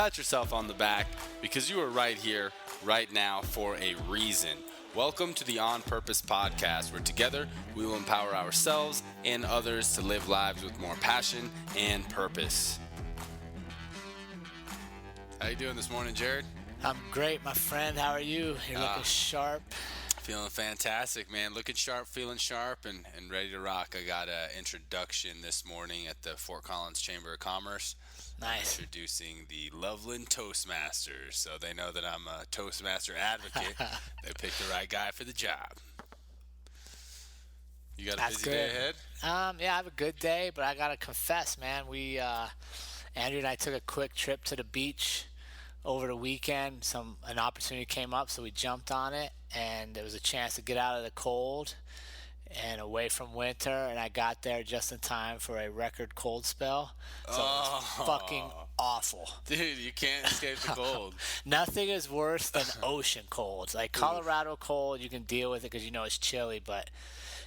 pat yourself on the back because you are right here, right now, for a reason. Welcome to the On Purpose podcast, where together we will empower ourselves and others to live lives with more passion and purpose. How you doing this morning, Jared? I'm great, my friend. How are you? You're looking sharp. Feeling fantastic, man. Looking sharp, feeling sharp, and ready to rock. I got an introduction this morning at the Fort Collins Chamber of Commerce. Nice. Introducing the Loveland Toastmasters. So they know that I'm a Toastmaster advocate. They picked the right guy for the job. You got a busy day ahead? Yeah, I have a good day, but I gotta confess, man. Andrew and I took a quick trip to the beach over the weekend. An opportunity came up, so we jumped on it, and there was a chance to get out of the cold and away from winter, and I got there just in time for a record cold spell. So it was fucking awful. Dude, you can't escape the cold. Nothing is worse than ocean colds. Like Colorado cold, you can deal with it because you know it's chilly, but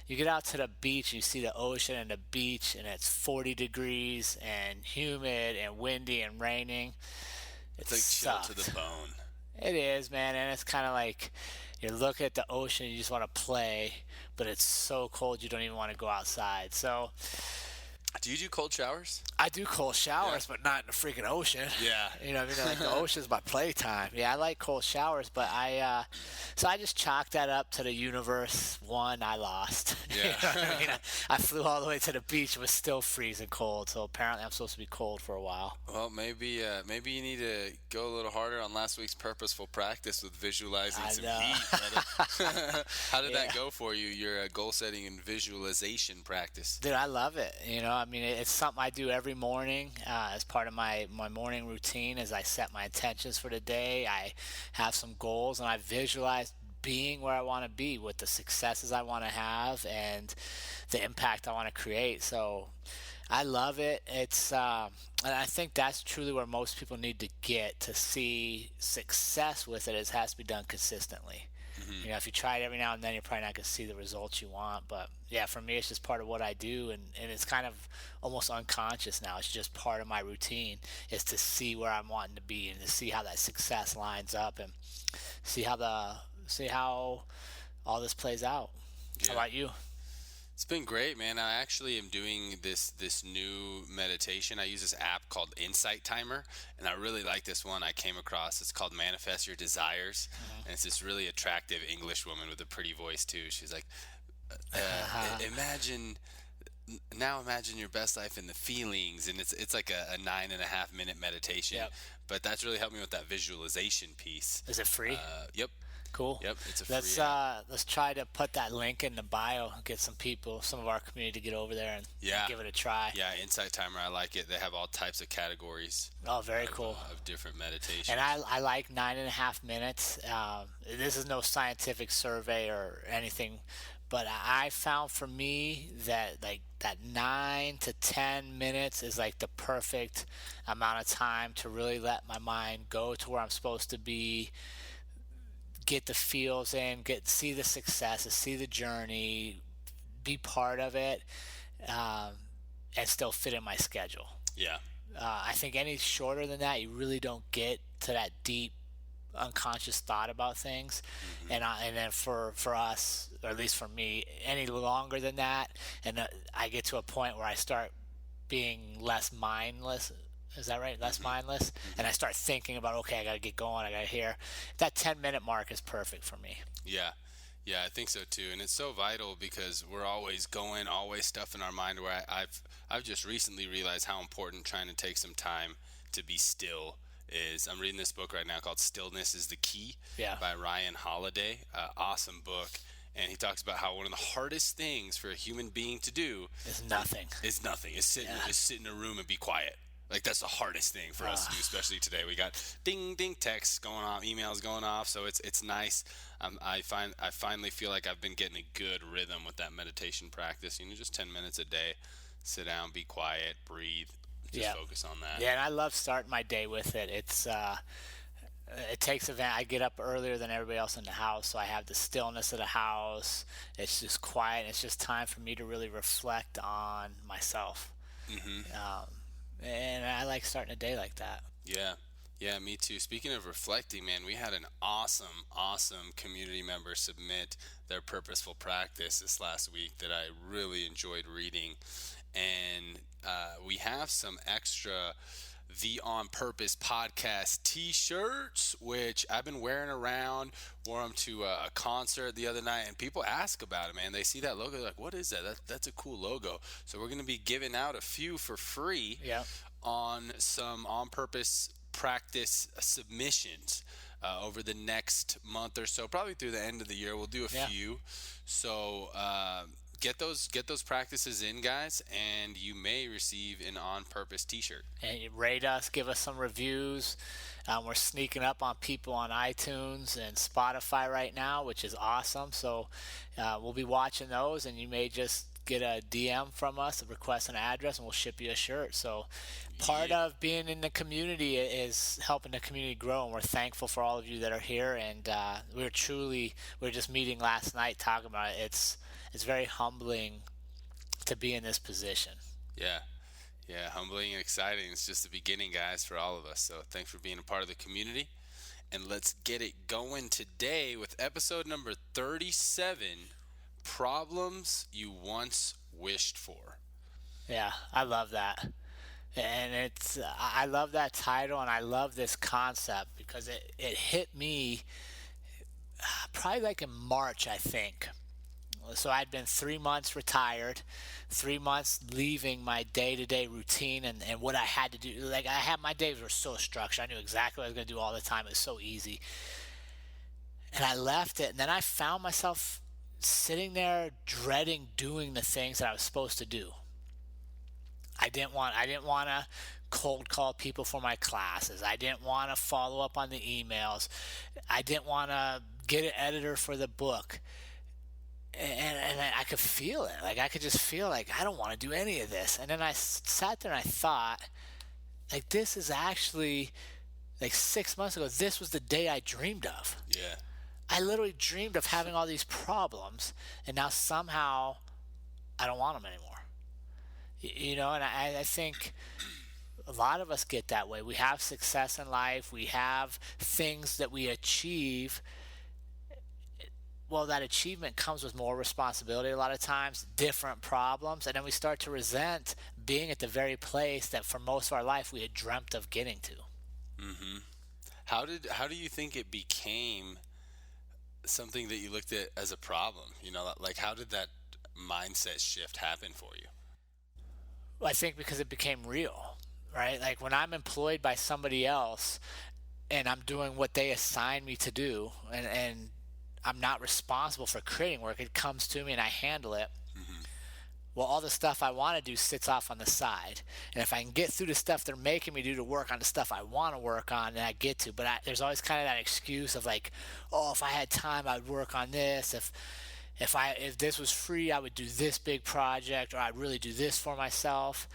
you get out to the beach, you see the ocean and the beach, and it's 40 degrees and humid and windy and raining. It's like sucked. chill to the bone. It is, man, and it's kind of like you look at the ocean, you just want to play, but it's so cold you don't even want to go outside. So Do you do cold showers? I do cold showers, but not in the freaking ocean. Yeah. You know what I mean? Like the ocean's my playtime. Yeah, I like cold showers, but I just chalked that up to the universe. One, I lost. Yeah. You know what I mean? I flew all the way to the beach. It was still freezing cold, so apparently I'm supposed to be cold for a while. Well, maybe you need to go a little harder on last week's purposeful practice with visualizing some heat, brother. How did that go for you, your goal setting and visualization practice? Dude, I love it. You know, I mean, it's something I do every morning as part of my morning routine. As I set my intentions for the day, I have some goals, and I visualize being where I want to be with the successes I want to have and the impact I want to create. So I love it. It's and I think that's truly where most people need to get to see success with it. It has to be done consistently. Mm-hmm. You know, if you try it every now and then, you're probably not going to see the results you want. But yeah, for me, it's just part of what I do, and it's kind of almost unconscious now. It's just part of my routine is to see where I'm wanting to be and to see how that success lines up and see how all this plays out. Yeah. How about you? It's been great, man. I actually am doing this new meditation. I use this app called Insight Timer, and I really like this one I came across. It's called Manifest Your Desires, and it's this really attractive English woman with a pretty voice too. She's like, imagine your best life in the feelings, and it's like a 9.5 minute meditation. Yep. But that's really helped me with that visualization piece. Is it free? Yep. Cool. Yep, it's a free app. Let's try to put that link in the bio. Get some of our community to get over there and give it a try. Yeah, Insight Timer, I like it. They have all types of categories. Oh, very cool. Of different meditations. And I like 9.5 minutes. This is no scientific survey or anything, but I found for me that like that 9 to 10 minutes is like the perfect amount of time to really let my mind go to where I'm supposed to be. Get the feels in, see the successes, see the journey, be part of it, and still fit in my schedule. Yeah. I think any shorter than that, you really don't get to that deep, unconscious thought about things. Mm-hmm. And then for us, or at least for me, any longer than that, and I get to a point where I start being less mindless. Is that right? Less mindless. And I start thinking about, okay, I got to get going. I got to hear. That 10-minute mark is perfect for me. Yeah. Yeah, I think so too. And it's so vital because we're always going, always stuff in our mind where I've just recently realized how important trying to take some time to be still is. I'm reading this book right now called Stillness is the Key by Ryan Holiday. Awesome book. And he talks about how one of the hardest things for a human being to do is nothing. Is sit in a room and be quiet. Like, that's the hardest thing for us to do, especially today. We got ding, ding, texts going off, emails going off, so it's nice. I finally feel like I've been getting a good rhythm with that meditation practice. Just 10 minutes a day. Sit down, be quiet, breathe, just focus on that. Yeah, and I love starting my day with it. It takes advantage. I get up earlier than everybody else in the house, so I have the stillness of the house. It's just quiet. It's just time for me to really reflect on myself. Mm-hmm. And I like starting a day like that. Yeah. Yeah, me too. Speaking of reflecting, man, we had an awesome community member submit their purposeful practice this last week that I really enjoyed reading. And we have some extra the On Purpose podcast t-shirts, which I've been wearing around. Wore them to a concert the other night, and people ask about it, man. They see that logo, they're like, what is that? That's a cool logo. So we're going to be giving out a few for free Yeah. on some On Purpose practice submissions over the next month or so, probably through the end of the year. We'll do a Yeah. few. So get those practices in, guys, and you may receive an On Purpose T-shirt. And you rate us, give us some reviews. We're sneaking up on people on iTunes and Spotify right now, which is awesome. So we'll be watching those, and you may just get a DM from us, request an address, and we'll ship you a shirt. So part Yeah. of being in the community is helping the community grow, and we're thankful for all of you that are here. And we were just meeting last night talking about it. It's very humbling to be in this position. Yeah. Yeah, humbling and exciting. It's just the beginning, guys, for all of us. So thanks for being a part of the community. And let's get it going today with episode number 37, Problems You Once Wished For. Yeah, I love that. And I love that title, and I love this concept because it hit me probably like in March, I think. So I'd been 3 months retired, 3 months leaving my day-to-day routine and what I had to do. Like, my days were so structured. I knew exactly what I was going to do all the time. It was so easy. And I left it, and then I found myself sitting there dreading doing the things that I was supposed to do. I didn't want to cold call people for my classes. I didn't want to follow up on the emails. I didn't want to get an editor for the book. And I could feel it. Like, I could just feel like I don't want to do any of this. And then I sat there and I thought, like, this is actually like 6 months ago. This was the day I dreamed of. Yeah. I literally dreamed of having all these problems, and now somehow I don't want them anymore. And I think a lot of us get that way. We have success in life. We have things that we achieve. Well, that achievement comes with more responsibility a lot of times, different problems, and then we start to resent being at the very place that for most of our life we had dreamt of getting to. Mm-hmm. How do you think it became something that you looked at as a problem? Like how did that mindset shift happen for you? Well, I think because it became real, right? Like when I'm employed by somebody else and I'm doing what they assign me to do, and I'm not responsible for creating work, it comes to me and I handle it. Mm-hmm. Well, all the stuff I want to do sits off on the side. And if I can get through the stuff they're making me do to work on the stuff I want to work on, then I get to. But there's always kind of that excuse of like, oh, if I had time, I'd work on this. If this was free, I would do this big project, or I'd really do this for myself.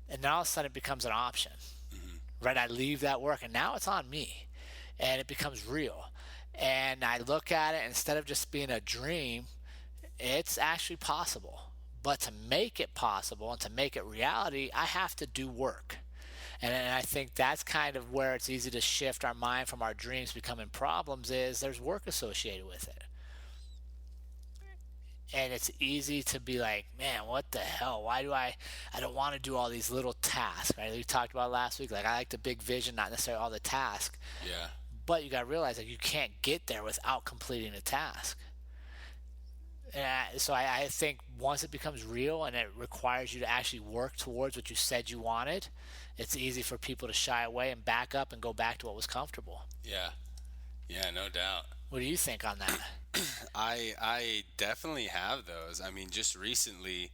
And then all of a sudden it becomes an option, Mm-hmm. right? I leave that work, and now it's on me, and it becomes real. And I look at it, instead of just being a dream, it's actually possible. But to make it possible and to make it reality, I have to do work. And I think that's kind of where it's easy to shift our mind from our dreams becoming problems, is there's work associated with it. And it's easy to be like, man, what the hell? Why do I don't want to do all these little tasks, right? We talked about last week. Like, I like the big vision, not necessarily all the tasks. Yeah. But you got to realize, like, you can't get there without completing the task. So I think once it becomes real and it requires you to actually work towards what you said you wanted, it's easy for people to shy away and back up and go back to what was comfortable. Yeah. Yeah, no doubt. What do you think on that? I definitely have those. I mean, just recently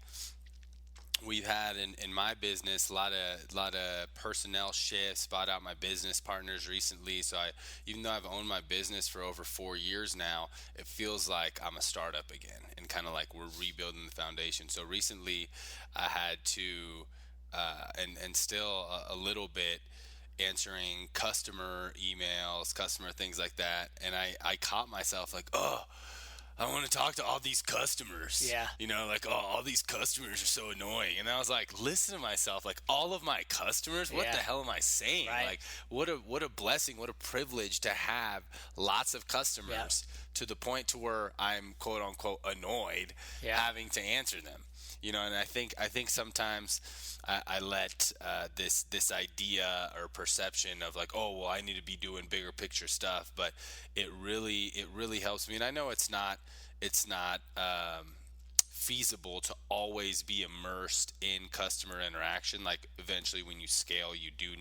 we've had in my business a lot of personnel shifts, bought out my business partners recently. So even though I've owned my business for over 4 years now, it feels like I'm a startup again, and kind of like we're rebuilding the foundation. So recently I had to and still a little bit answering customer emails, customer things like that, and I caught myself like, oh, I want to talk to all these customers. Yeah. Like, oh, all these customers are so annoying. And I was like, listen to myself, like all of my customers, what the Yeah. hell am I saying? Right. Like, what a blessing, what a privilege to have lots of Yeah. customers to the point to where I'm quote unquote annoyed Yeah. having to answer them. And I think sometimes I let this idea or perception of like, oh well, I need to be doing bigger picture stuff, but it really helps me. And I know it's not feasible to always be immersed in customer interaction. Like eventually, when you scale, you do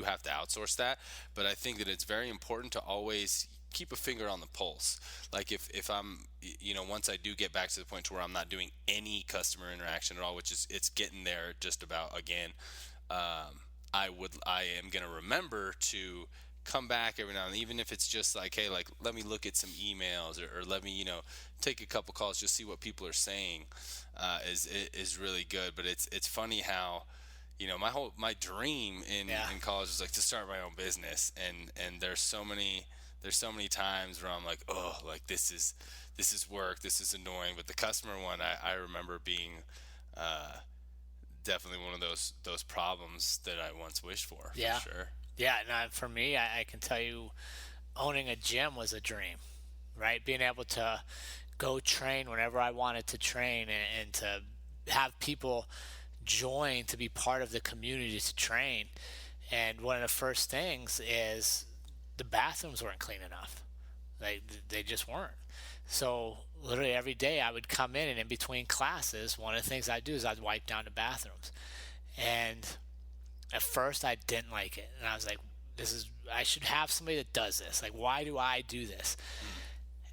have to outsource that. But I think that it's very important to always keep a finger on the pulse. Like if I'm, once I do get back to the point to where I'm not doing any customer interaction at all, which is it's getting there just about again. I am gonna remember to come back every now and then, even if it's just like, hey, like let me look at some emails, or let me take a couple calls, just see what people are saying. Is really good. But it's funny how my dream in Yeah. in college was like to start my own business, and there's so many times where I'm like, oh, like this is work, this is annoying. But the customer one, I remember being uh, definitely one of those problems that I once wished for Yeah. sure. Yeah. And for me, I can tell you, owning a gym was a dream, right? Being able to go train whenever I wanted to train, and to have people join to be part of the community to train. And one of the first things is the bathrooms weren't clean enough. They just weren't. So literally every day I would come in, and in between classes, one of the things I'd do is I'd wipe down the bathrooms. And at first I didn't like it, and I was like, I should have somebody that does this. Like, why do I do this?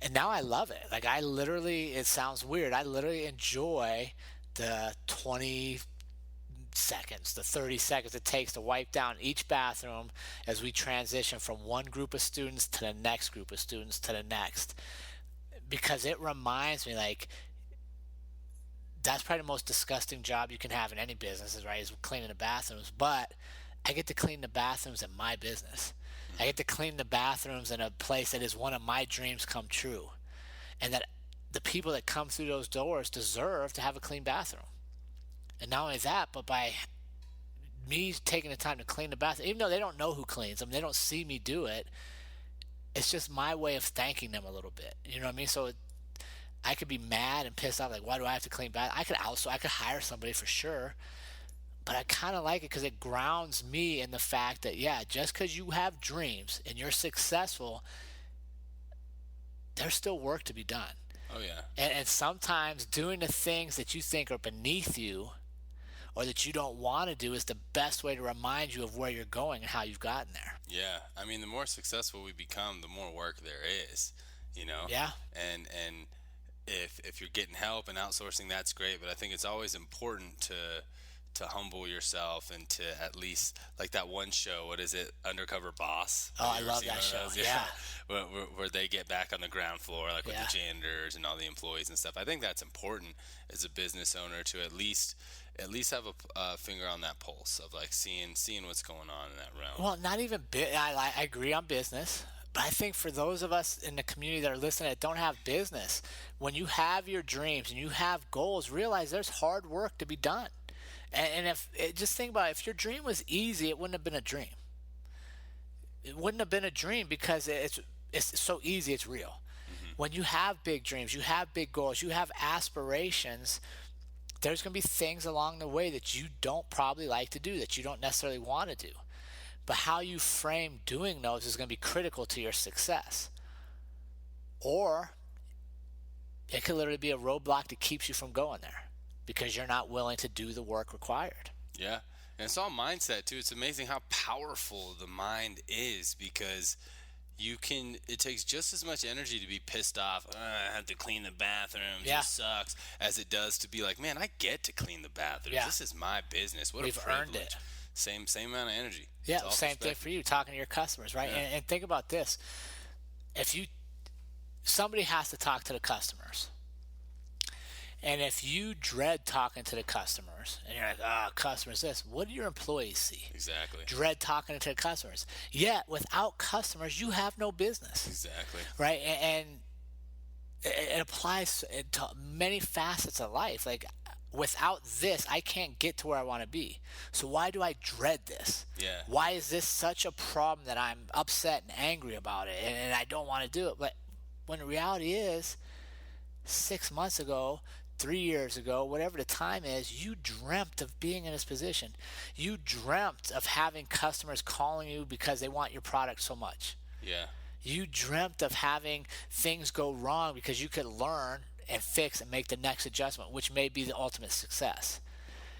And now I love it. Like, it sounds weird, I literally enjoy the 20 seconds, the 30 seconds it takes to wipe down each bathroom as we transition from one group of students to the next group of students to the next. Because it reminds me, like, that's probably the most disgusting job you can have in any business, is right, is cleaning the bathrooms. But I get to clean the bathrooms in my business. I get to clean the bathrooms in a place that is one of my dreams come true, and that the people that come through those doors deserve to have a clean bathroom. And not only that, but by me taking the time to clean the bathroom, even though they don't know who cleans them, they don't see me do it, it's just my way of thanking them a little bit. You know what I mean? So I could be mad and pissed off, like, why do I have to clean bath? I could hire somebody for sure, but I kind of like it because it grounds me in the fact that, yeah, just because you have dreams and you're successful, there's still work to be done. Oh yeah. And sometimes doing the things that you think are beneath you or that you don't want to do is the best way to remind you of where you're going and how you've gotten there. Yeah, I mean, the more successful we become, the more work there is, you know. Yeah. And if you're getting help and outsourcing, that's great. But I think it's always important to humble yourself and to at least, like that one show, what is it, Undercover Boss? Oh, Have I you ever love seen that one of show. those? Yeah. Where they get back on the ground floor, like with Yeah. the janitors and all the employees and stuff. I think that's important as a business owner to at least have a finger on that pulse of like seeing what's going on in that realm. Well, not even I agree on business, but I think for those of us in the community that are listening that don't have business, when you have your dreams and you have goals, realize there's hard work to be done. And just think about it, if your dream was easy, it wouldn't have been a dream. It wouldn't have been a dream because it's so easy, it's real. When you have big dreams, you have big goals, you have aspirations, there's going to be things along the way that you don't probably like to do, that you don't necessarily want to do. But how you frame doing those is going to be critical to your success. Or it could literally be a roadblock that keeps you from going there because you're not willing to do the work required. Yeah. And it's all mindset too. It's amazing how powerful the mind is because it takes just as much energy to be pissed off, I have to clean the bathrooms, Yeah. it sucks, as it does to be like, man, I get to clean the bathrooms. Yeah. This is my business. What We've a privilege. earned it. Same amount of energy. Yeah, It's all same thing perspective. for you, talking to your customers, right? Yeah. And think about this. If somebody has to talk to the customers. And if you dread talking to the customers and you're like, customers this, what do your employees see? Exactly. Dread talking to the customers. Yet without customers, you have no business, Exactly. right? And it applies to many facets of life. Like, without this, I can't get to where I want to be. So why do I dread this? Yeah. Why is this such a problem that I'm upset and angry about it, and I don't want to do it? But when the reality is, 6 months ago, 3 years ago, whatever the time is, you dreamt of being in this position. You dreamt of having customers calling you because they want your product so much. Yeah. You dreamt of having things go wrong because you could learn and fix and make the next adjustment, which may be the ultimate success.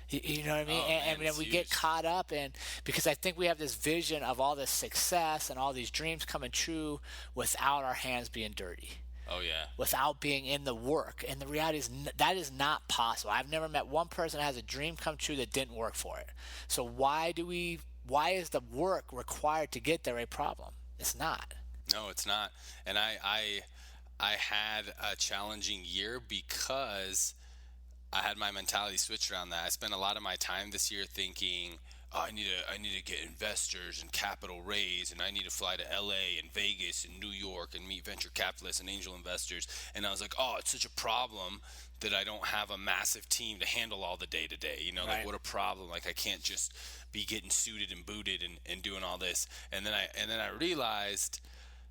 You know what I mean? Oh And man, then it's we get huge. caught up in, because I think we have this vision of all this success and all these dreams coming true without our hands being dirty, Oh yeah. without being in the work. And the reality is that is not possible. I've never met one person that has a dream come true that didn't work for it. So why is the work required to get there a problem? It's not. No, it's not. And I had a challenging year because I had my mentality switched around that. I spent a lot of my time this year thinking, oh, I need to get investors and capital raise, and I need to fly to LA and Vegas and New York and meet venture capitalists and angel investors. And I was like, oh, it's such a problem that I don't have a massive team to handle all the day to day. Like Right. what a problem. Like I can't just be getting suited and booted and doing all this. And then I realized,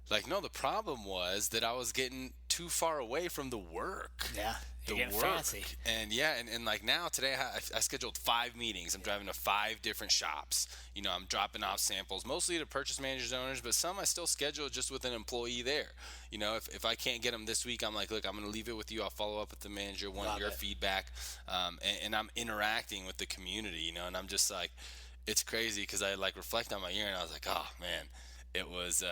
like, no, the problem was that I was getting too far away from the work. Yeah. The You're getting work. fancy. And yeah, and like now today I scheduled 5 meetings. I'm driving to 5 different shops. I'm dropping off samples, mostly to purchase managers, owners, but some I still schedule just with an employee there. If I can't get them this week, I'm like, look, I'm going to leave it with you. I'll follow up with the manager, want Love your it. feedback. And I'm interacting with the community, and I'm just like, it's crazy because I like reflect on my year and I was like, oh man, it was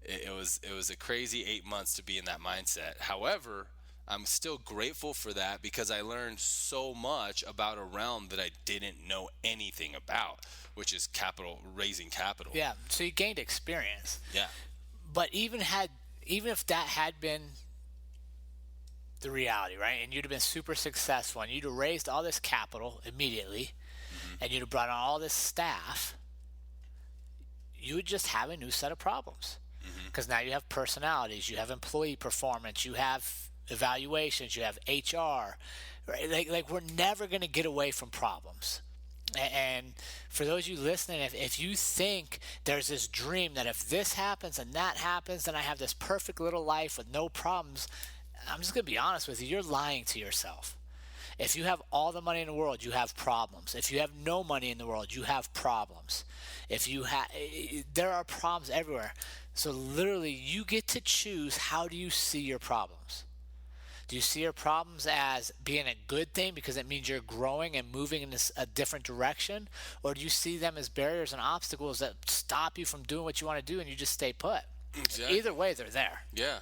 it was a crazy 8 months to be in that mindset. However, I'm still grateful for that because I learned so much about a realm that I didn't know anything about, which is raising capital. Yeah. So you gained experience. Yeah. But even if that had been the reality, right? And you'd have been super successful and you'd have raised all this capital immediately Hmm. and you'd have brought on all this staff, you would just have a new set of problems. Hmm. Because now you have personalities, you have employee performance, you have evaluations, you have HR, right? Like we're never going to get away from problems. And for those of you listening, if you think there's this dream that if this happens and that happens, then I have this perfect little life with no problems, I'm just going to be honest with you, you're lying to yourself. If you have all the money in the world, you have problems. If you have no money in the world, you have problems. If you have, there are problems everywhere. So literally, you get to choose, how do you see your problems? Do you see your problems as being a good thing because it means you're growing and moving in a different direction? Or do you see them as barriers and obstacles that stop you from doing what you want to do and you just stay put? Exactly. Either way, they're there. Yeah.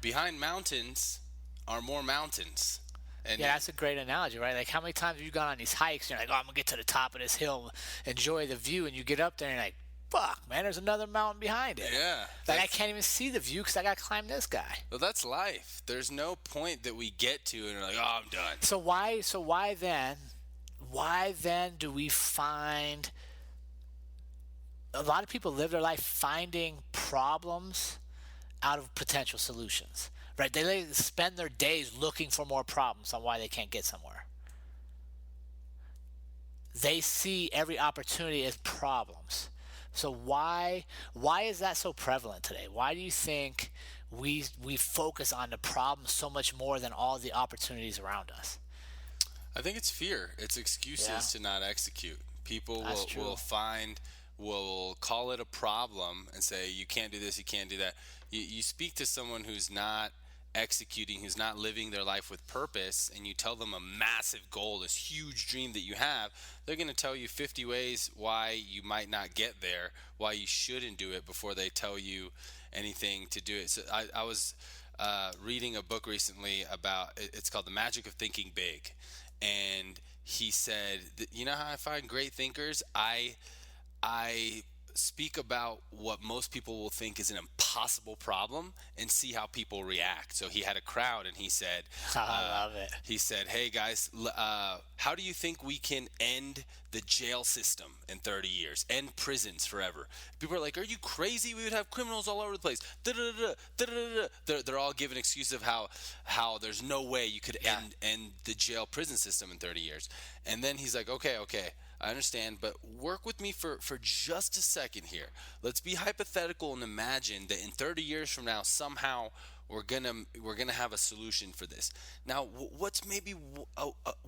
Behind mountains are more mountains. And Yeah, that's a great analogy, right? Like, how many times have you gone on these hikes and you're like, oh, I'm going to get to the top of this hill, enjoy the view, and you get up there and you're like, fuck, man, there's another mountain behind it. yeah. Like, I can't even see the view because I got to climb this guy. Well, that's life. There's no point that we get to and we're like, oh, I'm done. So why then do we find a lot of people live their life finding problems out of potential solutions, right? They spend their days looking for more problems on why they can't get somewhere. They see every opportunity as problems. So why is that so prevalent today? Why do you think we focus on the problems so much more than all the opportunities around us? I think it's fear. It's excuses Yeah. to not execute. People That's true. will call it a problem and say, you can't do this, you can't do that. You speak to someone who's not executing, who's not living their life with purpose, and you tell them a massive goal, this huge dream that you have, they're going to tell you 50 ways why you might not get there, why you shouldn't do it before they tell you anything to do it. So I was reading a book recently about, it's called The Magic of Thinking Big. And he said, you know how I find great thinkers? I speak about what most people will think is an impossible problem and see how people react. So he had a crowd and he said, I love it. "Hey guys, how do you think we can end the jail system in 30 years, end prisons forever?" People are like, "Are you crazy? We would have criminals all over the place." Da-da-da-da, da-da-da-da. They're all giving excuses of how there's no way you could end the jail prison system in 30 years. And then he's like, okay, I understand, but work with me for just a second here. Let's be hypothetical and imagine that in 30 years from now, somehow we're gonna have a solution for this. Now, what's maybe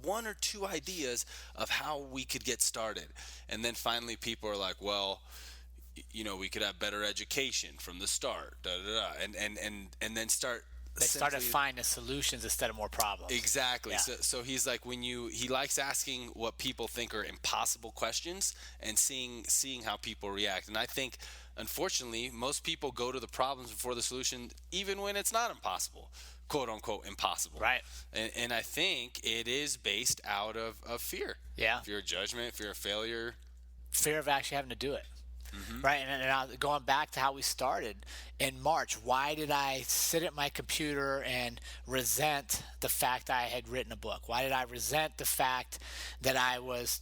one or two ideas of how we could get started? And then finally, people are like, well, we could have better education from the start, da da da, and then start. They started finding solutions instead of more problems. Exactly. Yeah. So he's like, he likes asking what people think are impossible questions and seeing how people react. And I think, unfortunately, most people go to the problems before the solution, even when it's not impossible, quote unquote impossible. Right. And I think it is based out of fear. Yeah. Fear of judgment, fear of failure. Fear of actually having to do it. Right, and going back to how we started in March, why did I sit at my computer and resent the fact I had written a book? Why did I resent the fact that I was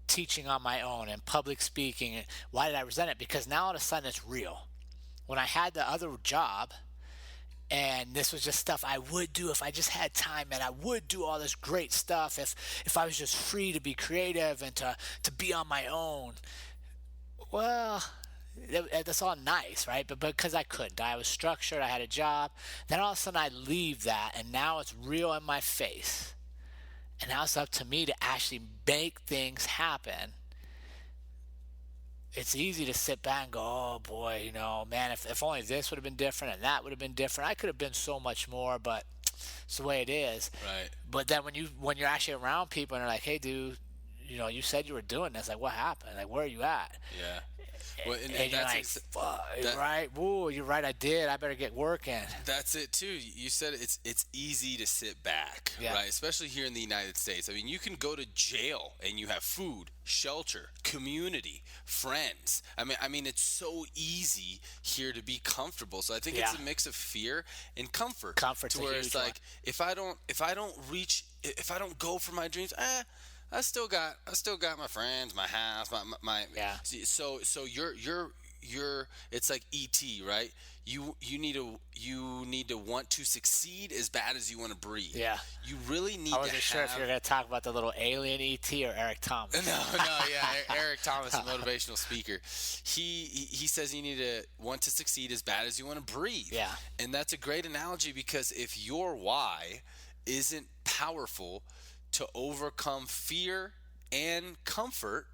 teaching on my own and public speaking? Why did I resent it? Because now all of a sudden it's real. When I had the other job, and this was just stuff I would do if I just had time, and I would do all this great stuff if I was just free to be creative and to be on my own. Well, that's all nice, right? But because I couldn't, I was structured, I had a job. Then all of a sudden I leave that, and now it's real in my face. And now it's up to me to actually make things happen. It's easy to sit back and go, oh boy, man, if only this would have been different and that would have been different. I could have been so much more, but it's the way it is. Right. But then when you're actually around people and they're like, hey, dude, you said you were doing this. Like, what happened? Like, where are you at? Yeah. Well, and you're like, fuck, right? Whoa, you're right. I did. I better get working. That's it too. You said it's easy to sit back, right? Especially here in the United States. I mean, you can go to jail and you have food, shelter, community, friends. I mean, it's so easy here to be comfortable. So I think it's a mix of fear and comfort. Comfort's to where it's like, one. if I don't go for my dreams, I still got my friends, my house, my yeah. So you're it's like ET, right? You need to want to succeed as bad as you want to breathe. Yeah. You really need to I wasn't sure if you were going to talk about the little alien ET or Eric Thomas. Yeah, Eric Thomas, a motivational speaker. He says you need to want to succeed as bad as you want to breathe. Yeah. And that's a great analogy, because if your why isn't powerful to overcome fear and comfort,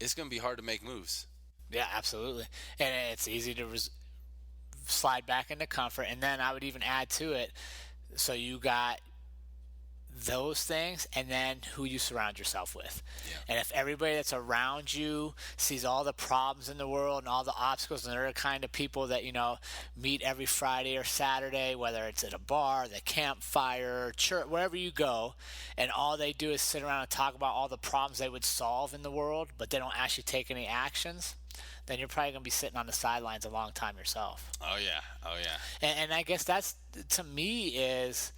it's going to be hard to make moves. Yeah, absolutely. And it's easy to slide back into comfort. And then I would even add to it, so you got those things and then who you surround yourself with. Yeah. And if everybody that's around you sees all the problems in the world and all the obstacles, and they're the kind of people that meet every Friday or Saturday, whether it's at a bar, the campfire, church, wherever you go, and all they do is sit around and talk about all the problems they would solve in the world, but they don't actually take any actions, then you're probably going to be sitting on the sidelines a long time yourself. Oh yeah. And I guess that's, to me, is,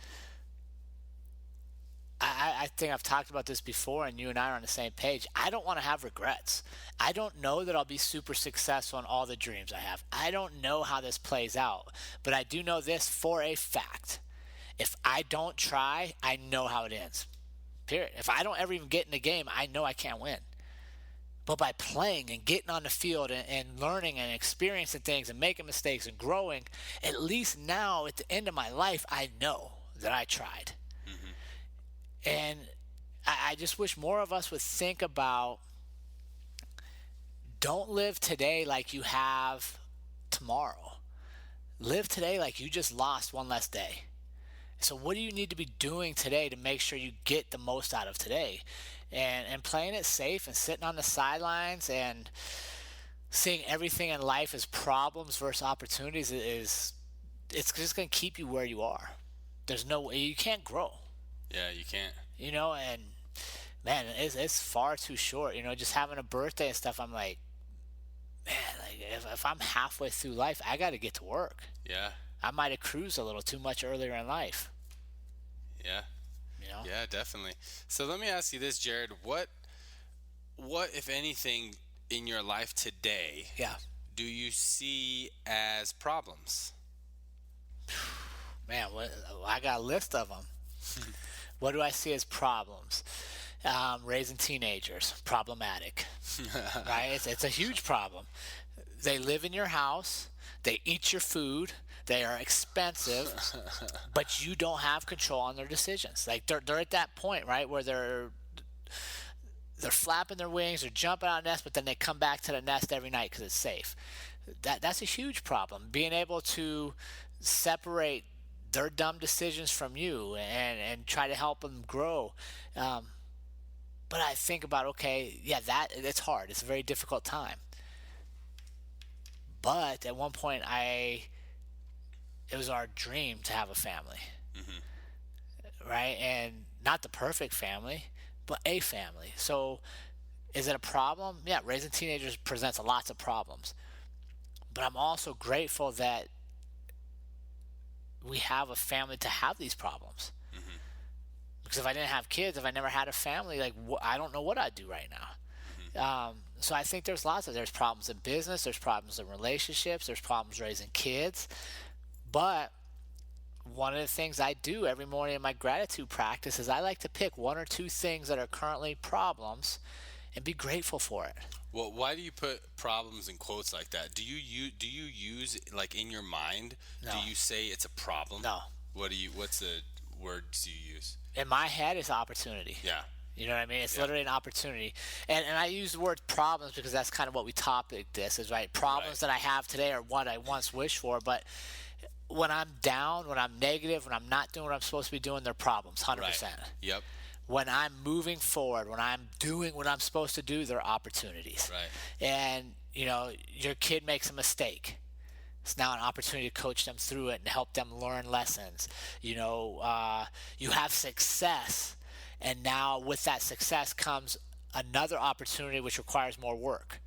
I think I've talked about this before, and you and I are on the same page. I don't want to have regrets. I don't know that I'll be super successful in all the dreams I have. I don't know how this plays out, but I do know this for a fact. If I don't try, I know how it ends. Period. If I don't ever even get in the game, I know I can't win. But by playing and getting on the field and learning and experiencing things and making mistakes and growing, at least now at the end of my life, I know that I tried. And I just wish more of us would think about, don't live today like you have tomorrow. Live today like you just lost one less day. So what do you need to be doing today to make sure you get the most out of today? And playing it safe and sitting on the sidelines and seeing everything in life as problems versus opportunities it's just going to keep you where you are. There's no way, you can't grow. Yeah, you can't. And man, it's far too short. Just having a birthday and stuff, I'm like, man, if I'm halfway through life, I got to get to work. Yeah. I might have cruised a little too much earlier in life, Yeah. you know? Yeah, definitely. So let me ask you this, Jared. What if anything in your life today Yeah. do you see as problems? Man, I got a list of them. What do I see as problems? Raising teenagers, problematic, right? It's a huge problem. They live in your house, they eat your food, they are expensive, but you don't have control on their decisions. Like they're at that point, right, where they're flapping their wings, they're jumping out of the nest, but then they come back to the nest every night because it's safe. That's a huge problem. Being able to separate their dumb decisions from you and try to help them grow. But I think about, okay, yeah, it's hard. It's a very difficult time. But at one point, it was our dream to have a family, right? And not the perfect family, but a family. So is it a problem? Yeah, raising teenagers presents lots of problems. But I'm also grateful that we have a family to have these problems. Because if I didn't have kids, if I never had a family, like I don't know what I'd do right now. So I think there's problems in business, there's problems in relationships, there's problems raising kids. But one of the things I do every morning in my gratitude practice is I like to pick one or two things that are currently problems and be grateful for it. Well, why do you put problems in quotes like that? Do you use like in your mind? No. Do you say it's a problem? No. What's the words you use? In my head, it's opportunity. Yeah. You know what I mean? It's Yeah. literally an opportunity. And I use the word problems because that's kind of what we topic this is, right? Problems Right. that I have today are what I once wished for. But when I'm down, when I'm negative, when I'm not doing what I'm supposed to be doing, they're problems, 100%. Right. Yep. When I'm moving forward, when I'm doing what I'm supposed to do, they're opportunities. Right. And, your kid makes a mistake. It's now an opportunity to coach them through it and help them learn lessons. You have success, and now with that success comes another opportunity which requires more work.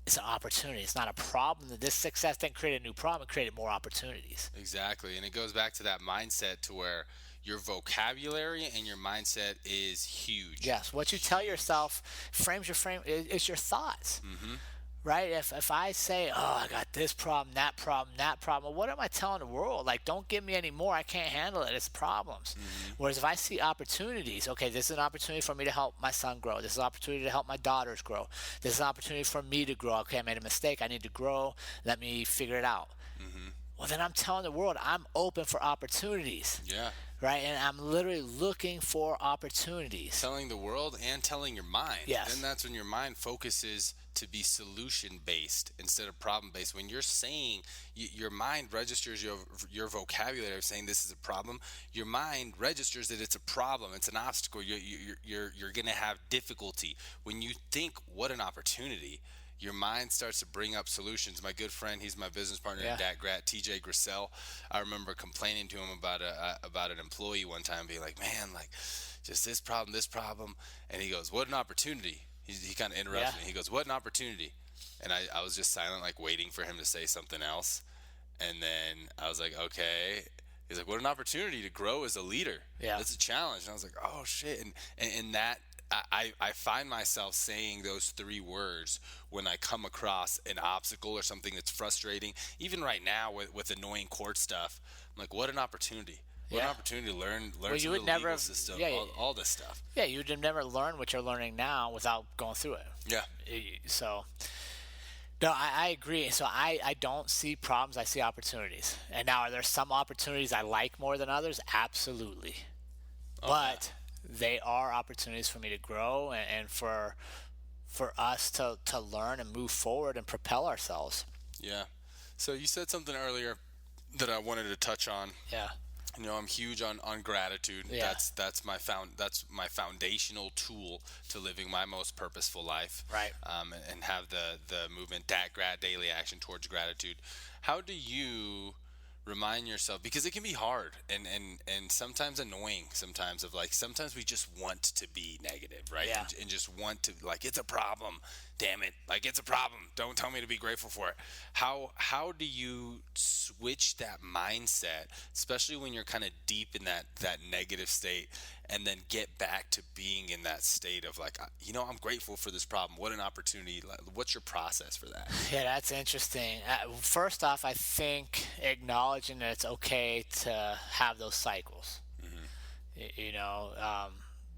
It's an opportunity. It's not a problem. That this success didn't create a new problem. It created more opportunities. Exactly. And it goes back to that mindset to where your vocabulary and your mindset is huge. Yes, what you tell yourself frames your frame. It's your thoughts. Right? If I say, oh, I got this problem, that problem, that problem, what am I telling the world? Like, don't give me any more. I can't handle it. It's problems. Whereas if I see opportunities, okay, this is an opportunity for me to help my son grow. This is an opportunity to help my daughters grow. This is an opportunity for me to grow. Okay, I made a mistake. I need to grow. Let me figure it out. Well, then I'm telling the world I'm open for opportunities. Yeah. Right? And I'm literally looking for opportunities. Telling the world and telling your mind. Yes. Then that's when your mind focuses to be solution based instead of problem based. When you're saying your mind registers your vocabulary of saying this is a problem, your mind registers that it's a problem, it's an obstacle. You're going to have difficulty. When you think what an opportunity, your mind starts to bring up solutions. My good friend, he's my business partner at DatGrat, TJ Grissell. I remember complaining to him about an employee one time, being like, "Man, like, just this problem," and he goes, "What an opportunity!" He kind of interrupts me. He goes, "What an opportunity!" And I was just silent, like waiting for him to say something else. And then I was like, "Okay." He's like, "What an opportunity to grow as a leader! Yeah, that's a challenge." And I was like, "Oh shit!" And that. I find myself saying those three words when I come across an obstacle or something that's frustrating. Even right now with annoying court stuff, I'm like, what an opportunity. What an opportunity to learn well, some of the legal system, all this stuff. Yeah, you would have never learned what you're learning now without going through it. Yeah. So, no, I agree. So I don't see problems. I see opportunities. And now, are there some opportunities I like more than others? Absolutely. Okay. But they are opportunities for me to grow and for us to learn and move forward and propel ourselves. Yeah. So you said something earlier that I wanted to touch on. Yeah. I'm huge on gratitude. Yeah. That's my foundational tool to living my most purposeful life. Right. And have the movement DatGrat, daily action towards gratitude. How do you remind yourself, because it can be hard and sometimes annoying, sometimes of like, sometimes we just want to be negative, right? Yeah. And just want to, like, it's a problem, damn it, like, it's a problem, don't tell me to be grateful for it. How do you switch that mindset, especially when you're kind of deep in that negative state, and then get back to being in that state of like, I'm grateful for this problem, what an opportunity? Like, what's your process for that? Yeah, that's interesting. First off, I think acknowledging that it's okay to have those cycles. Hmm. You know,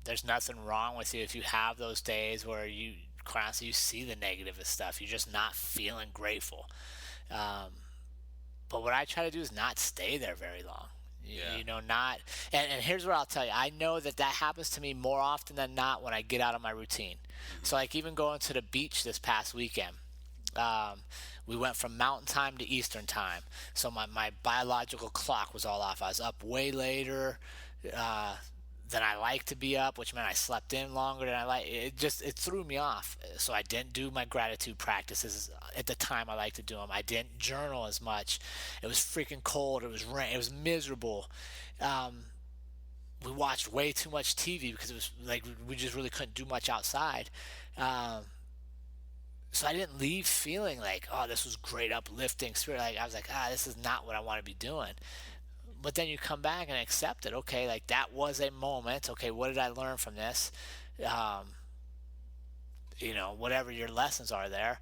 there's nothing wrong with you if you have those days where you constantly you see the negative of stuff. You're just not feeling grateful. Um, but what I try to do is not stay there very long. Yeah. Not. And here's what I'll tell you. I know that happens to me more often than not when I get out of my routine. So, Hmm. like, even going to the beach this past weekend, um, we went from mountain time to eastern time. So my biological clock was all off. I was up way later uh, than I like to be up, which meant I slept in longer than I like. It threw me off. So I didn't do my gratitude practices at the time I like to do them. I didn't journal as much. It was freaking cold. It was rain. It was miserable. Um, we watched way too much TV because it was like we just really couldn't do much outside. Um, so I didn't leave feeling like, oh, this was great, uplifting spirit. Like I was like, this is not what I want to be doing. But then you come back and accept it. Okay, like that was a moment. Okay, what did I learn from this? Um, whatever your lessons are there,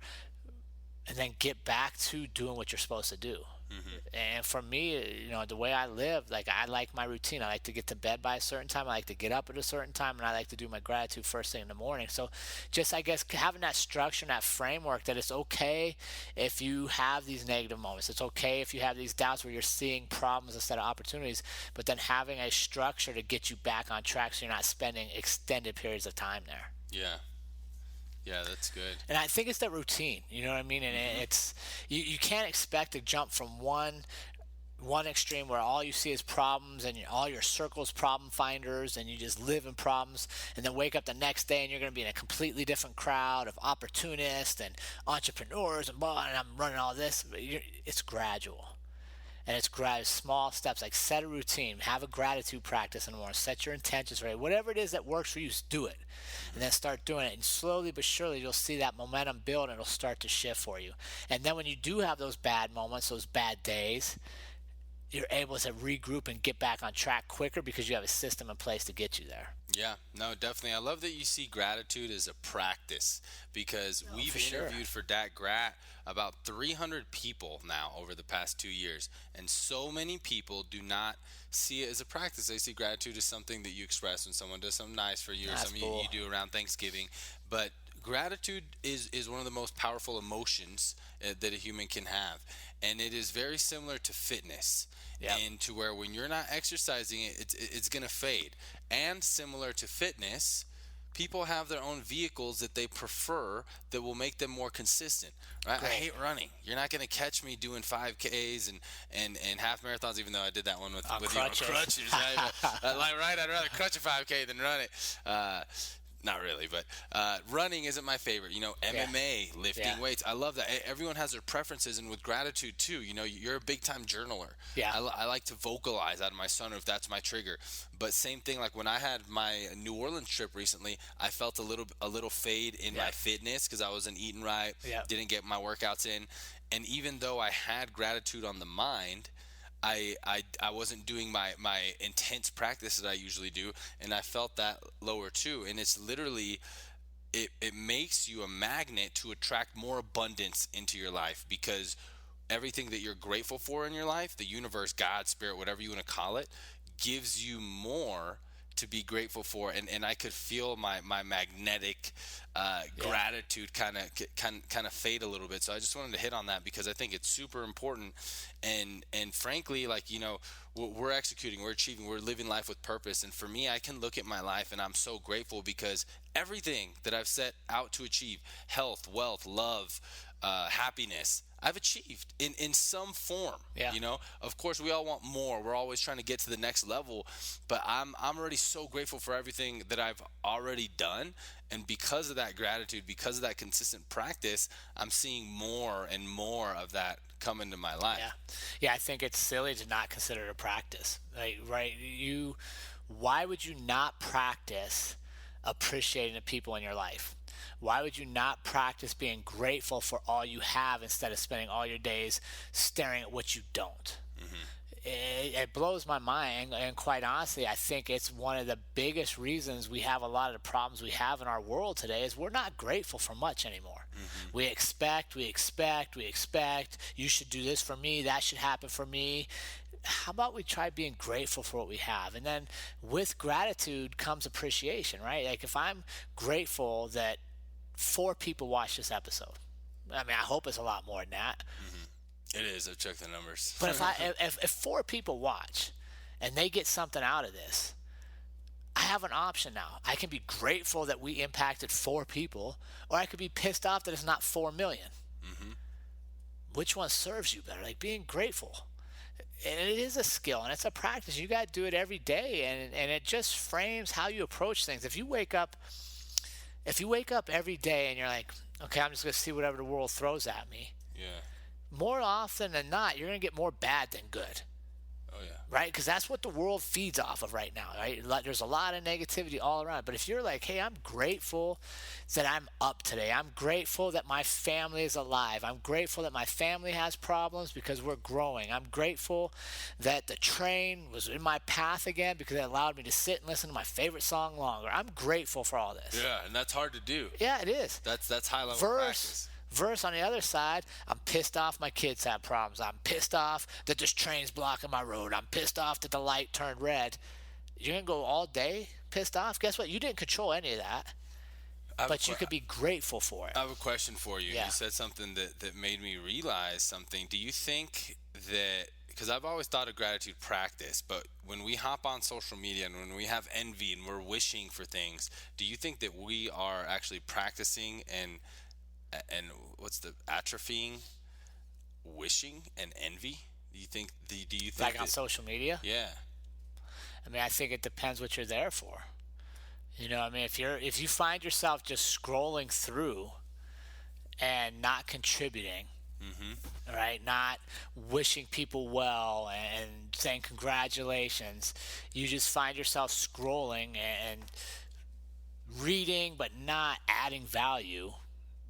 and then get back to doing what you're supposed to do. Hmm. And for me, the way I live, like I like my routine. I like to get to bed by a certain time. I like to get up at a certain time, and I like to do my gratitude first thing in the morning. So, just I guess having that structure and that framework that it's okay if you have these negative moments. It's okay if you have these doubts where you're seeing problems instead of opportunities. But then having a structure to get you back on track, so you're not spending extended periods of time there. Yeah. Yeah, that's good. And I think it's the routine, you know what I mean? And Hmm. it's you can't expect to jump from one extreme where all you see is problems and all your circles problem finders and you just live in problems, and then wake up the next day and you're going to be in a completely different crowd of opportunists and entrepreneurs and blah, and I'm running all this. It's gradual. And it's small steps, like set a routine, have a gratitude practice in the morning, set your intentions right, whatever it is that works for you, just do it, and then Hmm. start doing it, and slowly but surely you'll see that momentum build and it'll start to shift for you. And then when you do have those bad moments, those bad days, you're able to regroup and get back on track quicker because you have a system in place to get you there. Yeah, no, definitely. I love that you see gratitude as a practice, because Oh, we've for sure. interviewed for Dat Grat about 300 people now over the past 2 years. And so many people do not see it as a practice. They see gratitude as something that you express when someone does something nice for you, or That's something you cool. do around Thanksgiving. But gratitude is one of the most powerful emotions that a human can have. And it is very similar to fitness, Yep. and to where when you're not exercising it, it's going to fade. And similar to fitness, people have their own vehicles that they prefer that will make them more consistent, right? I Great. hate running. You're not going to catch me doing 5Ks and half marathons, even though I did that one with, On with you on crutches. crutches, right? Like, right, I'd rather crutch a 5K than run it. Not really, but running isn't my favorite. Yeah. MMA, lifting Yeah. weights. I love that. Everyone has their preferences, and with gratitude too. You're a big time journaler. Yeah. I like to vocalize out of my sunroof. That's my trigger. But same thing, like when I had my New Orleans trip recently, I felt a little fade in my Yep. fitness because I wasn't eating right, Yep. didn't get my workouts in, and even though I had gratitude on the mind, I wasn't doing my intense practice that I usually do, and I felt that lower too. And it's literally, it makes you a magnet to attract more abundance into your life, because everything that you're grateful for in your life, the universe, God, spirit, whatever you want to call it, gives you more to be grateful for. And I could feel my magnetic Yeah. gratitude kind of fade a little bit. So I just wanted to hit on that because I think it's super important. And frankly, like, we're executing, we're achieving, we're living life with purpose. And for me, I can look at my life and I'm so grateful because everything that I've set out to achieve, health, wealth, love, happiness, I've achieved in some form. Yeah. Of course, we all want more. We're always trying to get to the next level, but I'm already so grateful for everything that I've already done, and because of that gratitude, because of that consistent practice, I'm seeing more and more of that come into my Yeah. life. Yeah, I think it's silly to not consider it a practice. Like, right, why would you not practice appreciating the people in your life? Why would you not practice being grateful for all you have instead of spending all your days staring at what you don't? Hmm. It blows my mind, and quite honestly, I think it's one of the biggest reasons we have a lot of the problems we have in our world today is we're not grateful for much anymore. Hmm. We expect. You should do this for me. That should happen for me. How about we try being grateful for what we have? And then with gratitude comes appreciation, right? Like if I'm grateful that 4 people watched this episode, I mean, I hope it's a lot more than that. Hmm. It is. I've checked the numbers. But if 4 people watch and they get something out of this, I have an option now. I can be grateful that we impacted 4 people, or I could be pissed off that it's not 4 million. Hmm. Which one serves you better? Like being grateful. And it is a skill and it's a practice. You got to do it every day, and it just frames how you approach things. If you wake up every day and you're like, okay, I'm just going to see whatever the world throws at me, Yeah. more often than not, you're going to get more bad than good. Oh yeah. Right? Because that's what the world feeds off of right now, right? There's a lot of negativity all around. But if you're like, hey, I'm grateful that I'm up today. I'm grateful that my family is alive. I'm grateful that my family has problems because we're growing. I'm grateful that the train was in my path again because it allowed me to sit and listen to my favorite song longer. I'm grateful for all this. Yeah, and that's hard to do. Yeah, it is. That's high level Verse practice. verse on the other side, I'm pissed off my kids have problems. I'm pissed off that this train's blocking my road. I'm pissed off that the light turned red. You're gonna go all day pissed off? Guess what? You didn't control any of that, I have a but you could be grateful for it. I have a question for you. Yeah. You said something that made me realize something. Do you think that, because I've always thought of gratitude practice, but when we hop on social media and when we have envy and we're wishing for things, do you think that we are actually practicing and what's the atrophying wishing and envy? Do you think Like on that? social media. Yeah. I mean, I think it depends what you're there for. I mean, if you find yourself just scrolling through and not contributing, Mhm. right? Not wishing people well and saying congratulations. You just find yourself scrolling and reading, but not adding value.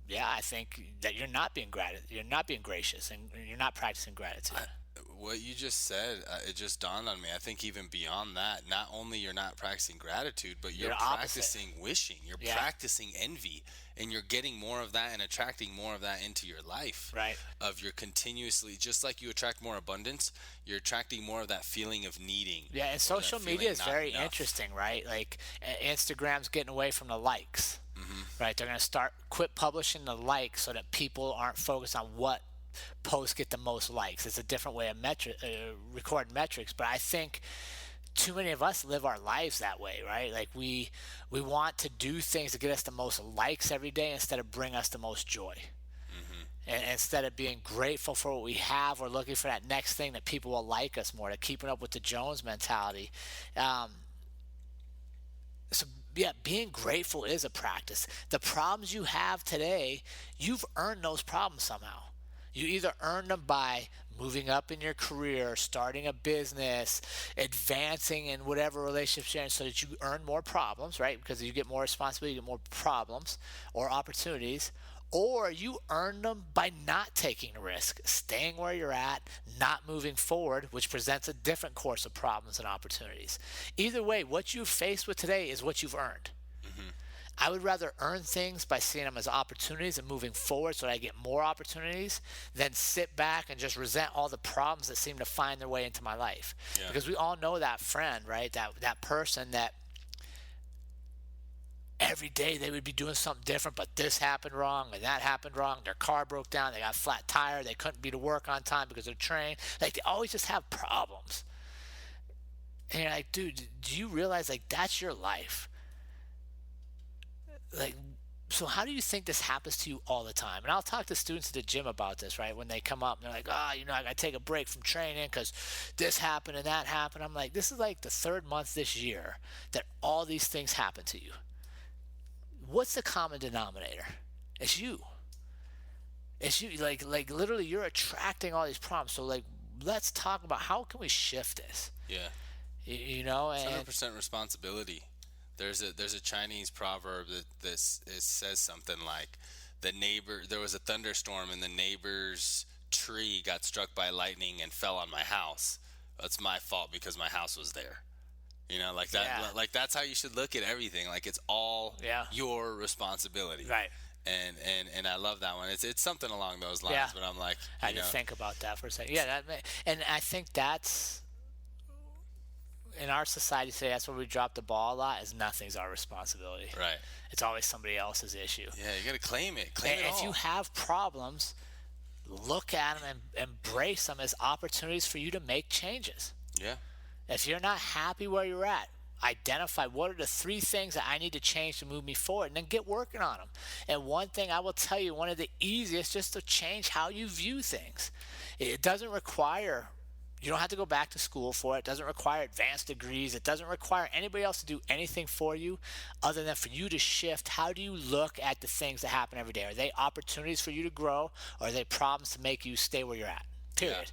Yeah, I think that you're not being gracious, and you're not practicing gratitude. What you just said, it just dawned on me. I think even beyond that, not only you're not practicing gratitude, but You're you're the opposite. practicing wishing. You're Yeah. practicing envy, and you're getting more of that and attracting more of that into your life. Right. Of your continuously, just like you attract more abundance, you're attracting more of that feeling of needing. Yeah, and or that social feeling media is not very enough. interesting, right? Like Instagram's getting away from the likes, Hmm. right? They're going to start quit publishing the likes so that people aren't focused on what posts get the most likes. It's a different way of recording metrics, but I think too many of us live our lives that way, right? Like we want to do things to get us the most likes every day instead of bring us the most joy. Hmm. And instead of being grateful for what we have, we're looking for that next thing that people will like us more, to keeping up with the Jones mentality. Um, so yeah, being grateful is a practice. The problems you have today, you've earned those problems somehow. You either earn them by moving up in your career, starting a business, advancing in whatever relationship you're in, so that you earn more problems, right? Because you get more responsibility, you get more problems or opportunities. Or you earn them by not taking a risk, staying where you're at, not moving forward, which presents a different course of problems and opportunities. Either way, what you've faced with today is what you've earned. Hmm. I would rather earn things by seeing them as opportunities and moving forward so that I get more opportunities than sit back and just resent all the problems that seem to find their way into my life. Yeah. Because we all know that friend, right? That person that every day they would be doing something different, but this happened wrong and that happened wrong. Their car broke down. They got a flat tire. They couldn't be to work on time because of the train. Like, they always just have problems. And you're like, dude, do you realize, like, that's your life? Like, So how do you think this happens to you all the time? And I'll talk to students at the gym about this, right? When they come up and they're like, I got to take a break from training because this happened and that happened. I'm like, this is like the third month this year that all these things happen to you. What's the common denominator? It's you. It's you. Like literally, you're attracting all these problems. So like, let's talk about how can we shift this? Yeah. You know, It's and 100% responsibility. There's a Chinese proverb that this it says something like there was a thunderstorm and the neighbor's tree got struck by lightning and fell on my house. It's my fault because my house was there. Like that. yeah, Like that's how you should look at everything. Like it's all yeah, your responsibility. right. And I love that one. It's something along those lines. Yeah, But I'm like, I had to think about that for a second. Yeah, and I think that's in our society today. That's where we drop the ball a lot. Is nothing's our responsibility. right. It's always somebody else's issue. Yeah, you gotta claim it. Claim And it if you all. have problems, look at them and embrace them as opportunities for you to make changes. Yeah. If you're not happy where you're at, identify what are the three things that I need to change to move me forward, and then get working on them. And one thing I will tell you, one of the easiest, just to change how you view things. It doesn't require, you don't have to go back to school for it. It doesn't require advanced degrees. It doesn't require anybody else to do anything for you other than for you to shift. How do you look at the things that happen every day? Are they opportunities for you to grow, or are they problems to make you stay where you're at? Period.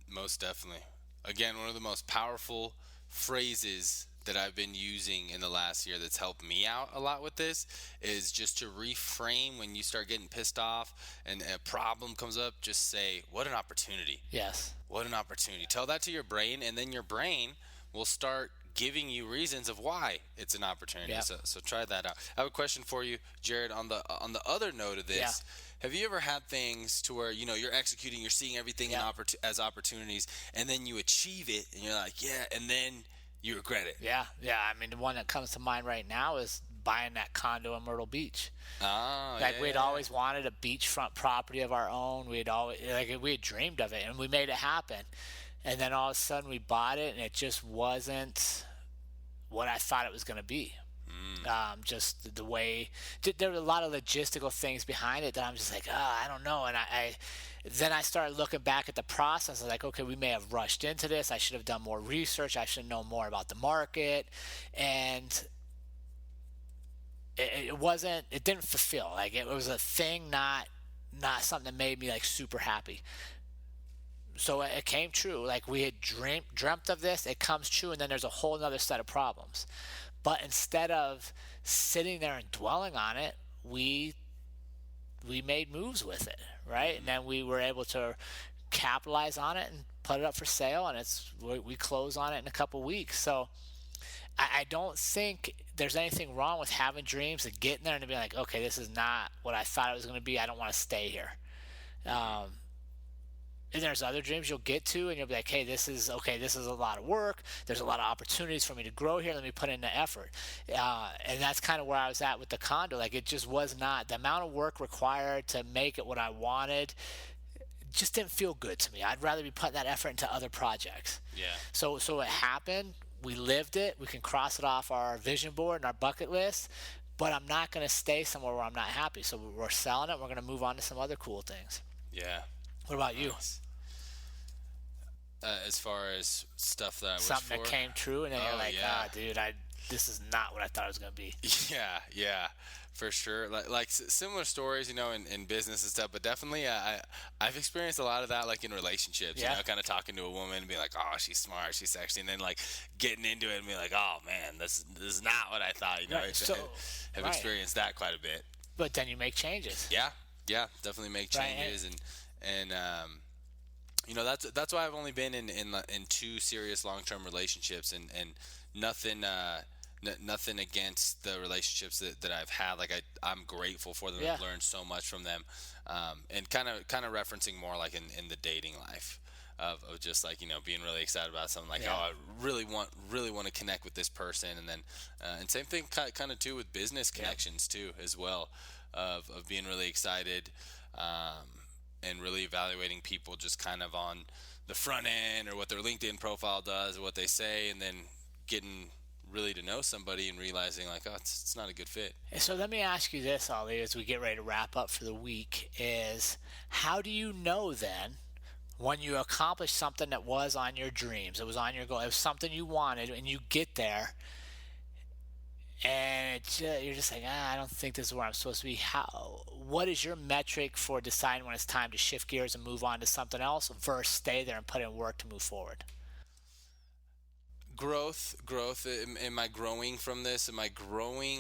Most definitely. Again, one of the most powerful phrases that I've been using in the last year that's helped me out a lot with this is just to reframe when you start getting pissed off and a problem comes up, just say, what an opportunity. Yes. What an opportunity. Tell that to your brain, and then your brain will start giving you reasons of why it's an opportunity. Yeah. So try that out. I have a question for you, Jared, on the other note of this. Yeah. Have you ever had things to where you're executing, you're seeing everything Yeah. as opportunities, and then you achieve it, and you're like, yeah, and then you regret it? Yeah. Yeah. I mean, the one that comes to mind right now is buying that condo in Myrtle Beach. Oh, Like yeah, we'd yeah. always wanted a beachfront property of our own. We had dreamed of it, and we made it happen. And then all of a sudden we bought it, and it just wasn't what I thought it was going to be. Just the way there were a lot of logistical things behind it that I'm just like, I don't know. And then I started looking back at the process. I was like, okay, we may have rushed into this. I should have done more research. I should know more about the market, and it didn't fulfill. Like it was a thing, not something that made me like super happy. So it came true. Like we had dreamt of this, it comes true, and then there's a whole other set of problems. But instead of sitting there and dwelling on it, we made moves with it, right? And then we were able to capitalize on it and put it up for sale, and we close on it in a couple weeks. So I don't think there's anything wrong with having dreams and getting there and being like, okay, this is not what I thought it was going to be. I don't want to stay here. And there's other dreams you'll get to, and you'll be like, hey, this is a lot of work. There's a lot of opportunities for me to grow here. Let me put in the effort. And that's kind of where I was at with the condo. Like it just was not the amount of work required to make it what I wanted. Just didn't feel good to me. I'd rather be putting that effort into other projects. Yeah. So it happened. We lived it. We can cross it off our vision board and our bucket list. But I'm not going to stay somewhere where I'm not happy. So we're selling it. We're going to move on to some other cool things. Yeah. What about you? Nice. As far as stuff that I wish Something for, that came true, and then Oh, you're like, yeah. dude, this is not what I thought it was going to be. yeah, for sure. Like similar stories, in business and stuff. But definitely, I've experienced a lot of that, like in relationships. Yeah. Kind of talking to a woman and being like, oh, she's smart, she's sexy, and then like getting into it and being like, oh man, this is not what I thought. Right, so- Have right. experienced that quite a bit. But then you make changes. Yeah, definitely make Right. changes and that's why I've only been in two serious long-term relationships and nothing nothing against the relationships that I've had. Like I'm grateful for them. Yeah. I've learned so much from them, and kind of referencing more like in the dating life of just like being really excited about something like Yeah. I really want to connect with this person, and then and same thing kind of too with business connections too as well of being really excited. And really evaluating people just kind of on the front end or what their LinkedIn profile does or what they say, and then getting really to know somebody and realizing like, oh, it's not a good fit. And so let me ask you this, Ollie, as we get ready to wrap up for the week, is how do you know then when you accomplish something that was on your dreams, it was on your goal, it was something you wanted, and you get there, and you're just like, I don't think this is where I'm supposed to be. What is your metric for deciding when it's time to shift gears and move on to something else versus stay there and put in work to move forward? Growth. Am I growing from this? Am I growing?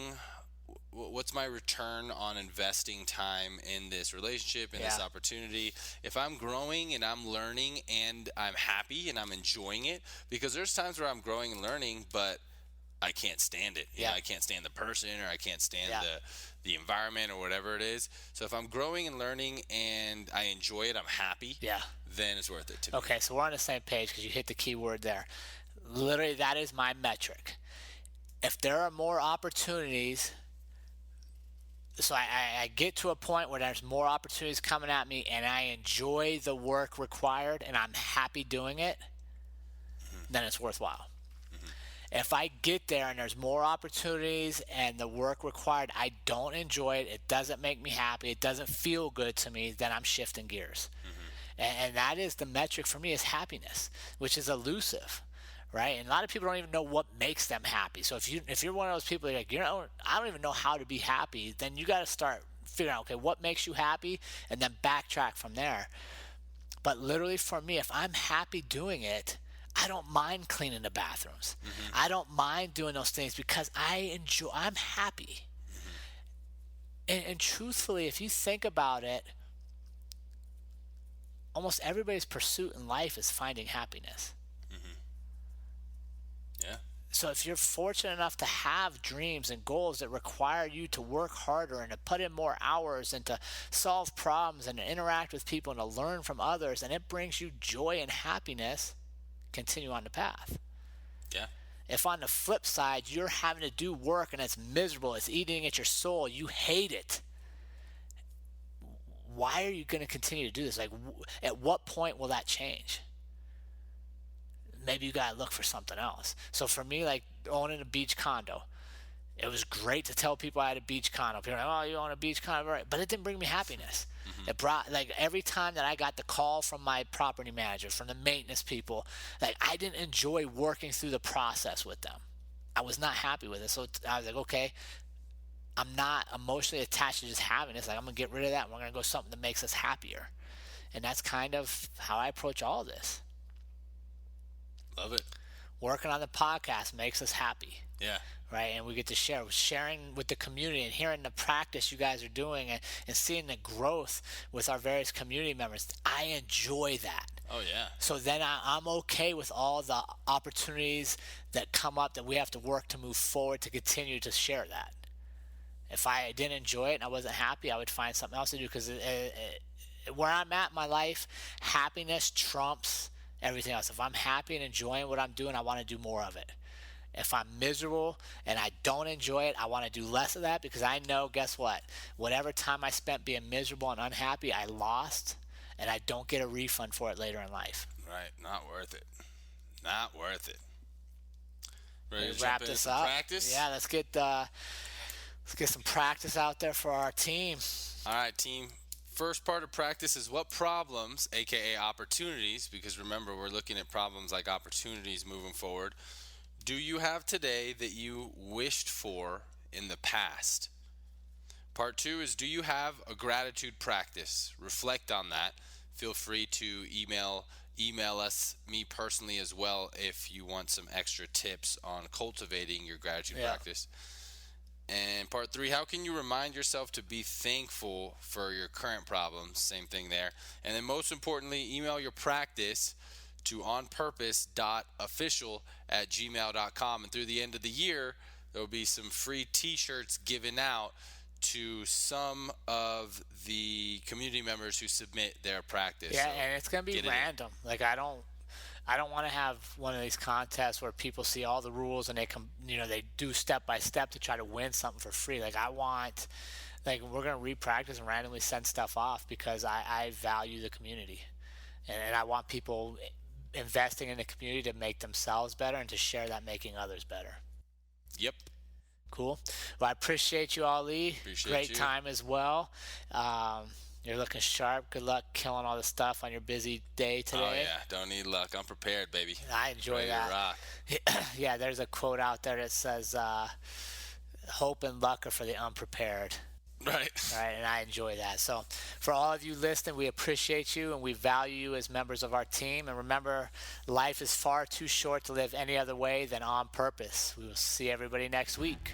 What's my return on investing time in this relationship, in this Yeah, opportunity? If I'm growing and I'm learning and I'm happy and I'm enjoying it, because there's times where I'm growing and learning, but I can't stand it. yeah, I can't stand the person, or I can't stand yeah, the environment, or whatever it is. So if I'm growing and learning and I enjoy it, I'm happy, yeah. then it's worth it to me. Okay, so we're on the same page because you hit the key word there. Literally, that is my metric. If there are more opportunities, so I get to a point where there's more opportunities coming at me and I enjoy the work required and I'm happy doing it, then it's worthwhile. If I get there and there's more opportunities and the work required, I don't enjoy it, it doesn't make me happy, it doesn't feel good to me, then I'm shifting gears. And that is the metric for me, is happiness, which is elusive, right? And a lot of people don't even know what makes them happy. So if you're one of those people that are like, I don't even know how to be happy, then you got to start figuring out, okay, what makes you happy, and then backtrack from there. But literally for me, if I'm happy doing it, I don't mind cleaning the bathrooms. Mm-hmm. I don't mind doing those things because I'm happy. Mm-hmm. And truthfully, if you think about it, almost everybody's pursuit in life is finding happiness. Mm-hmm. Yeah. So if you're fortunate enough to have dreams and goals that require you to work harder and to put in more hours and to solve problems and to interact with people and to learn from others, and it brings you joy and happiness, continue on the path. Yeah. If on the flip side you're having to do work and it's miserable, it's eating at your soul, you hate it, why are you going to continue to do this? Like, at what point will that change? Maybe you got to look for something else. So for me, like owning a beach condo, it was great to tell people I had a beach condo. People are like, oh, you own a beach condo, right? But it didn't bring me happiness. Mm-hmm. It brought, like, every time that I got the call from my property manager, from the maintenance people, like, I didn't enjoy working through the process with them. I was not happy with it. So I was like, okay, I'm not emotionally attached to just having this. Like, I'm going to get rid of that and we're going to go something that makes us happier. And that's kind of how I approach all this. Love it. Working on the podcast makes us happy, Yeah. right? And we get to sharing with the community and hearing the practice you guys are doing, and seeing the growth with our various community members. I enjoy that. Oh yeah. So then I'm okay with all the opportunities that come up that we have to work to move forward to continue to share that. If I didn't enjoy it and I wasn't happy, I would find something else to do, because where I'm at in my life, happiness trumps everything else. If I'm happy and enjoying what I'm doing, I want to do more of it. If I'm miserable and I don't enjoy it, I want to do less of that, because I know, guess what? Whatever time I spent being miserable and unhappy, I lost, and I don't get a refund for it later in life. Right. Not worth it. Not worth it. Ready to Wrap jump into this some up. practice? Yeah, let's get some practice out there for our team. All right, team. First part of practice is what problems, aka opportunities, because remember, we're looking at problems like opportunities moving forward, do you have today that you wished for in the past? Part two is, do you have a gratitude practice? Reflect on that. Feel free to email us, me personally as well, if you want some extra tips on cultivating your gratitude practice. And part three, how can you remind yourself to be thankful for your current problems? Same thing there. And then most importantly, email your practice to onpurpose.official@gmail.com. And through the end of the year, there will be some free t-shirts given out to some of the community members who submit their practice. Yeah, So and it's gonna be get it in. random. Like, I don't want to have one of these contests where people see all the rules and they do step by step to try to win something for free. Like, we're gonna repractice and randomly send stuff off, because I value the community, and I want people investing in the community to make themselves better and to share that making others better. Yep. Cool. Well, I appreciate you, Ali. Appreciate Great you. time as well. You're looking sharp. Good luck killing all the stuff on your busy day Oh today. yeah, don't need luck. I'm prepared, baby. I enjoy Ready to that. rock. Yeah, there's a quote out there that says, hope and luck are for the unprepared. Right. Right, and I enjoy that. So, for all of you listening, we appreciate you and we value you as members of our team. And remember, life is far too short to live any other way than on purpose. We will see everybody next week.